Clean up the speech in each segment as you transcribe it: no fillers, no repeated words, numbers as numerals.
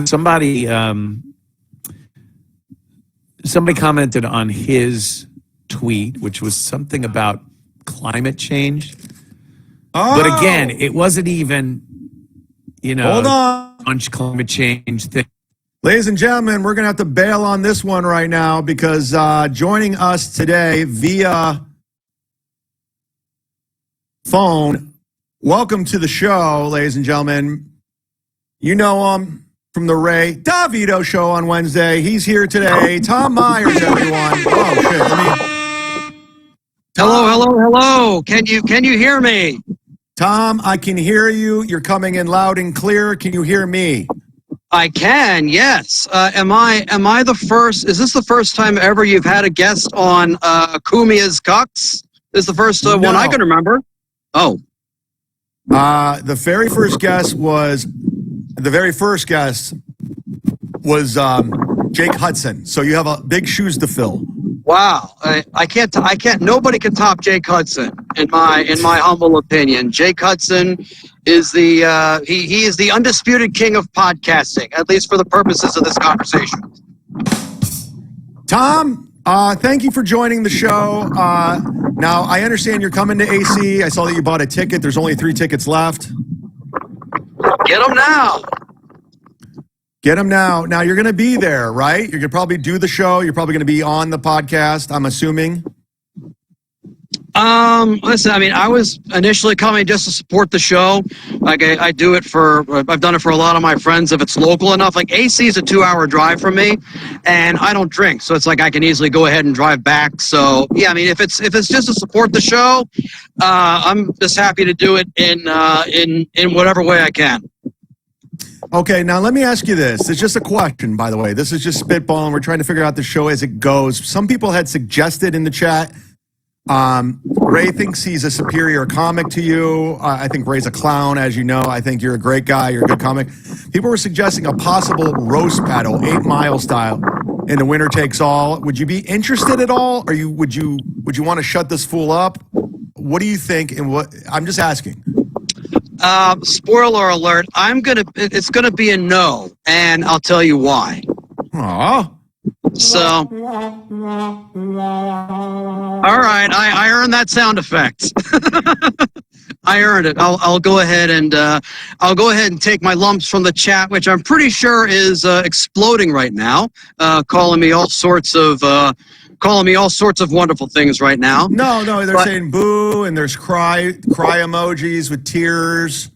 somebody commented on his tweet, which was something about climate change. But again, it wasn't even, hold on, climate change thing. Ladies and gentlemen, we're going to have to bail on this one right now because joining us today via phone, welcome to the show, ladies and gentlemen. You know him from the Ray Davito show on Wednesday. He's here today. Tom Myers, everyone. Oh, shit. Hello. Can you hear me? Tom, I can hear you. You're coming in loud and clear. Can you hear me? I can, yes. Am I the first? Is this the first time ever you've had a guest on Cumia's Cucks? This is the first one I can remember. Oh. The very first guest was Jake Hudson. So you have big shoes to fill. Wow. I can't. Nobody can top Jake Hudson in my humble opinion. Jake Hudson is he is the undisputed king of podcasting, at least for the purposes of this conversation. Tom, thank you for joining the show. Now, I understand you're coming to AC. I saw that you bought a ticket. There's only 3 tickets left. Get them now. Get them now. Now, you're going to be there, right? You're going to probably do the show. You're probably going to be on the podcast, I'm assuming. Listen, I mean, I was initially coming just to support the show. Like I've done it for a lot of my friends if it's local enough. Like AC is a 2-hour drive from me, and I don't drink, so it's like I can easily go ahead and drive back. So yeah, I mean, if it's just to support the show, I'm just happy to do it in whatever way I can. Okay, now let me ask you this. It's just a question, by the way. This is just spitballing. We're trying to figure out the show as it goes. Some people had suggested in the chat. Ray thinks he's a superior comic to you. I think Ray's a clown, as you know. I think you're a great guy. You're a good comic. People were suggesting a possible roast battle, 8 Mile style, in the winner takes all. Would you be interested at all? Or would you want to shut this fool up? What do you think? And what? I'm just asking. Spoiler alert. It's gonna be a no, and I'll tell you why. Aw. So, all right, I earned that sound effect. I earned it. I'll go ahead and take my lumps from the chat, which I'm pretty sure is exploding right now, calling me all sorts of wonderful things right now. No, they're saying boo, and there's cry emojis with tears.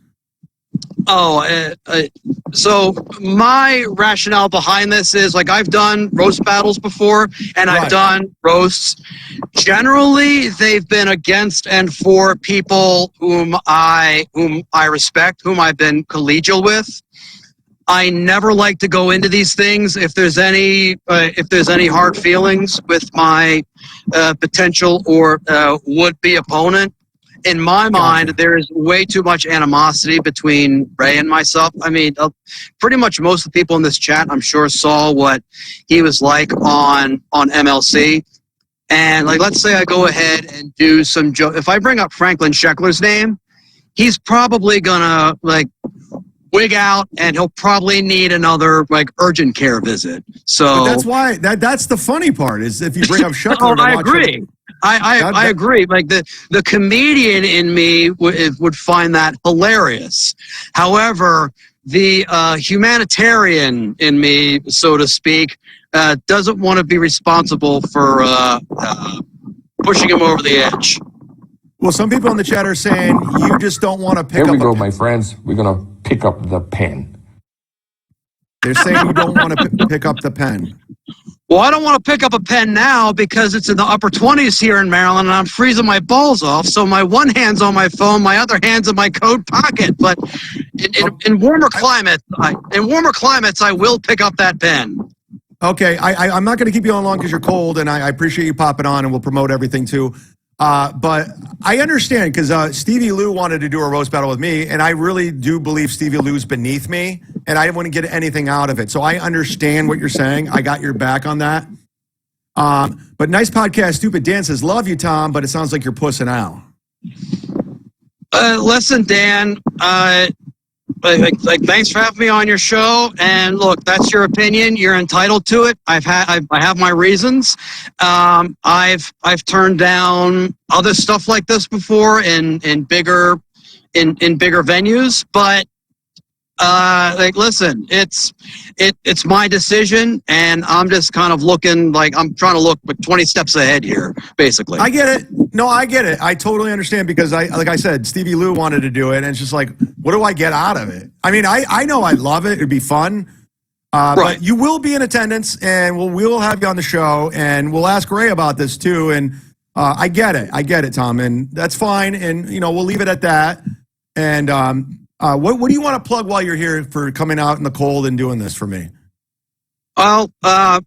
So my rationale behind this is, like, I've done roast battles before, and I've done roasts. Generally, they've been against and for people whom I respect, whom I've been collegial with. I never like to go into these things if there's any hard feelings with my potential or would-be opponent. In my mind, there is way too much animosity between Ray and myself. I mean, pretty much most of the people in this chat, I'm sure, saw what he was like on MLC. And, like, let's say I go ahead and do some joke. If I bring up Franklin Sheckler's name, he's probably gonna, like, wig out, and he'll probably need another, like, urgent care visit. So but that's why that's the funny part is if you bring up Sheckler. I agree. I agree. Like the comedian in me would find that hilarious. However, the humanitarian in me, so to speak, doesn't want to be responsible for pushing him over the edge. Well, some people in the chat are saying you just don't want to pick up. Here we go, my friends. We're going to pick up the pen. They're saying you don't want to pick up the pen. Well, I don't want to pick up a pen now because it's in the upper 20s here in Maryland, and I'm freezing my balls off. So my one hand's on my phone, my other hand's in my coat pocket. But in warmer climates, I will pick up that pen. Okay, I'm not going to keep you on long because you're cold, and I appreciate you popping on, and we'll promote everything too. But I understand because Stevie Lou wanted to do a roast battle with me, and I really do believe Stevie Lou's beneath me, and I wouldn't get anything out of it. So I understand what you're saying. I got your back on that. But nice podcast, Stupid Dan says, love you, Tom, but it sounds like you're pussing out. Listen, Dan, thanks for having me on your show. And look, that's your opinion. You're entitled to it. I have my reasons. I've turned down other stuff like this before in bigger venues, but listen, it's my decision, and I'm just kind of looking like I'm trying to look 20 steps ahead here, basically. I get it. No, I get it. I totally understand because like I said, Stevie Lou wanted to do it, and it's just like, what do I get out of it? I mean, I know I love it. It'd be fun. Right. But you will be in attendance, and we'll have you on the show, and we'll ask Ray about this too. And I get it, Tom, and that's fine. And we'll leave it at that. And what do you want to plug while you're here for coming out in the cold and doing this for me? Well, of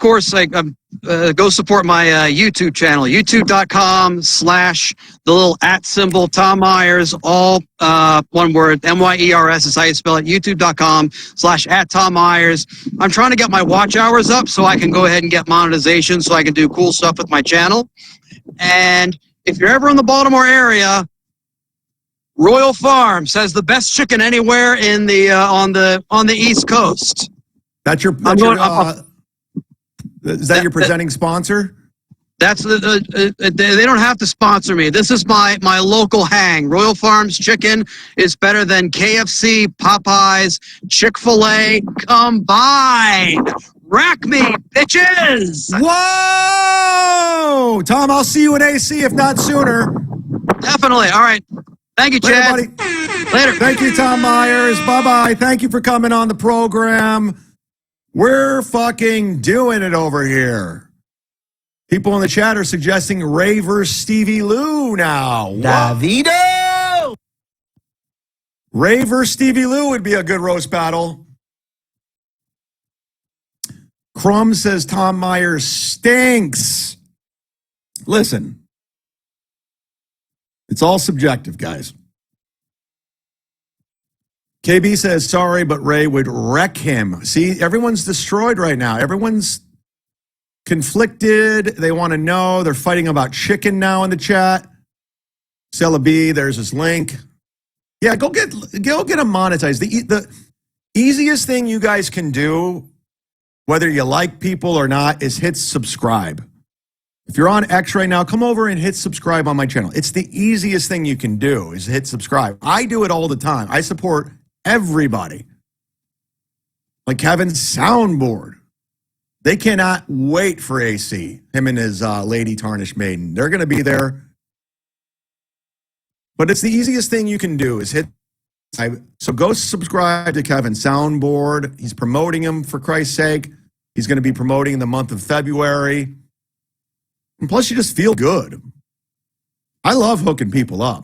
course, go support my YouTube channel, youtube.com/the little @ Tom Myers, all one word, MYERS is how you spell it, youtube.com/@Tom Myers. I'm trying to get my watch hours up so I can go ahead and get monetization so I can do cool stuff with my channel. And if you're ever in the Baltimore area, Royal Farms has the best chicken anywhere in the on the East Coast. Is that your presenting sponsor? That's they don't have to sponsor me. This is my local hang. Royal Farms chicken is better than KFC, Popeyes, Chick-fil-A combined. Rack me, bitches! Whoa! Tom, I'll see you at AC if not sooner. Definitely. All right. Thank you, Chad. Later, buddy. Later. Thank you, Tom Myers. Bye-bye. Thank you for coming on the program. We're fucking doing it over here. People in the chat are suggesting Ray versus Stevie Lou now. Davido! Ray versus Stevie Lou would be a good roast battle. Crumb says Tom Myers stinks. Listen, it's all subjective, guys. KB says, sorry, but Ray would wreck him. See, everyone's destroyed right now. Everyone's conflicted. They want to know. They're fighting about chicken now in the chat. Stella B, there's his link. Yeah, go get him monetized. The easiest thing you guys can do, whether you like people or not, is hit subscribe. If you're on X right now, come over and hit subscribe on my channel. It's the easiest thing you can do is hit subscribe. I do it all the time. I support everybody. Like Kevin's soundboard. They cannot wait for AC, him and his Lady Tarnished Maiden. They're going to be there. But it's the easiest thing you can do is hit. So go subscribe to Kevin's soundboard. He's promoting him, for Christ's sake. He's going to be promoting in the month of February. And plus, you just feel good. I love hooking people up.